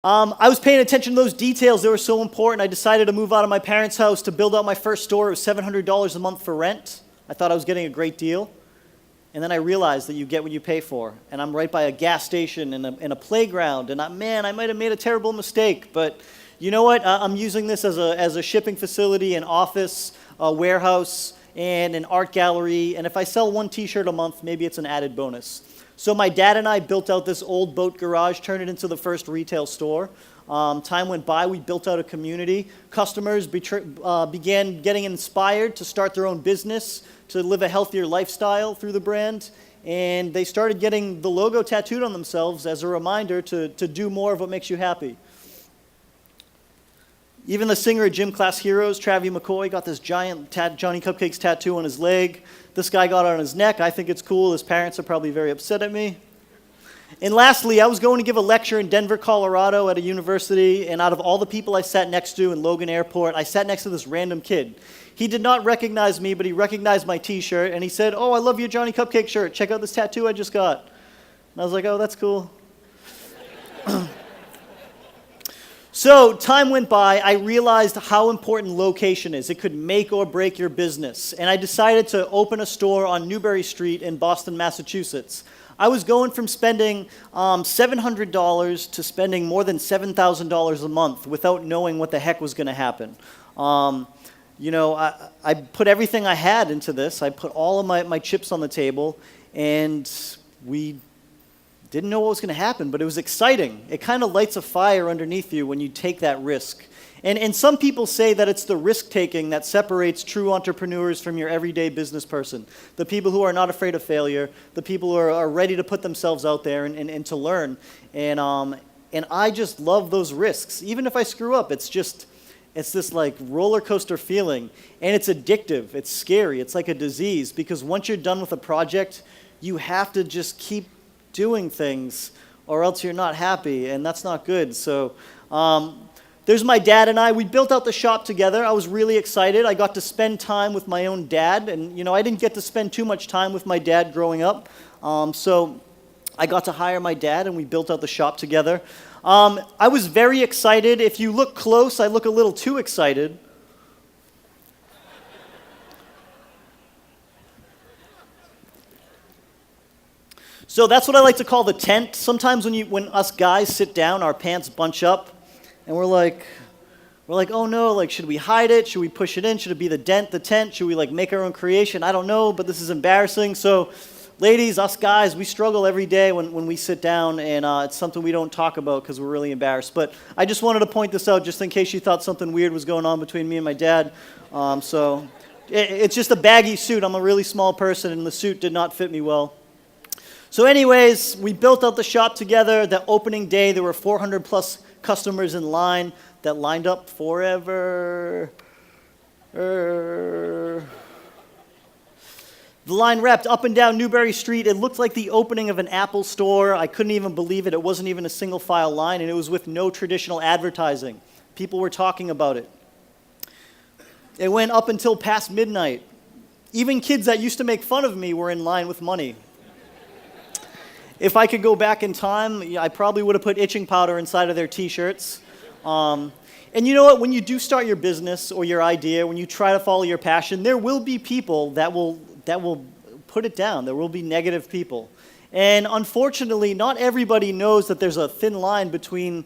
I was paying attention to those details. They were so important. I decided to move out of my parents' house to build out my first store. It was $700 a month for rent. I thought I was getting a great deal. And then I realized that you get what you pay for. And I'm right by a gas station and a playground. And man, I might have made a terrible mistake. But you know what? I'm using this as a shipping facility, an office, a warehouse, and an art gallery. And if I sell one t-shirt a month, maybe it's an added bonus. So my dad and I built out this old boat garage, turned it into the first retail store. Time went by, we built out a community. Customers began getting inspired to start their own business, to live a healthier lifestyle through the brand. And they started getting the logo tattooed on themselves as a reminder to do more of what makes you happy. Even the singer of Gym Class Heroes, Travie McCoy, got this giant Johnny Cupcakes tattoo on his leg. This guy got it on his neck. I think it's cool. His parents are probably very upset at me. And lastly, I was going to give a lecture in Denver, Colorado at a university, and out of all the people I sat next to in Logan Airport, I sat next to this random kid. He did not recognize me, but he recognized my t-shirt, and he said, "Oh, I love your Johnny Cupcake shirt. Check out this tattoo I just got." And I was like, "Oh, that's cool." So time went by, I realized how important location is. It could make or break your business. And I decided to open a store on Newbury Street in Boston, Massachusetts. I was going from spending $700 to spending more than $7,000 a month without knowing what the heck was going to happen. You know, I put everything I had into this. I put all of my chips on the table, and we didn't know what was going to happen, but it was exciting. It kind of lights a fire underneath you when you take that risk. And some people say that it's the risk-taking that separates true entrepreneurs from your everyday business person. The people who are not afraid of failure, the people who are ready to put themselves out there and to learn. And I just love those risks. Even if I screw up, it's this like roller coaster feeling. And it's addictive. It's scary. It's like a disease, because once you're done with a project, you have to just keep doing things or else you're not happy, and that's not good. So there's my dad and I. We built out the shop together. I was really excited. I got to spend time with my own dad, and you know, I didn't get to spend too much time with my dad growing up. So I got to hire my dad, and we built out the shop together. I was very excited. If you look close, I look a little too excited. So that's what I like to call the tent. Sometimes when us guys sit down, our pants bunch up, and we're like, oh no, like, should we hide it? Should we push it in? Should it be the tent? Should we like make our own creation? I don't know, but this is embarrassing. So ladies, us guys, we struggle every day when we sit down, and it's something we don't talk about because we're really embarrassed. But I just wanted to point this out just in case you thought something weird was going on between me and my dad. So it's just a baggy suit. I'm a really small person, and the suit did not fit me well. So anyways, we built out the shop together. The opening day, there were 400 plus customers in line that lined up forever. The line wrapped up and down Newbury Street. It looked like the opening of an Apple store. I couldn't even believe it. It wasn't even a single file line, and it was with no traditional advertising. People were talking about it. It went up until past midnight. Even kids that used to make fun of me were in line with money. If I could go back in time, I probably would have put itching powder inside of their t-shirts. And you know what? When you do start your business or your idea, when you try to follow your passion, there will be people that will put it down. There will be negative people. And unfortunately, not everybody knows that there's a thin line between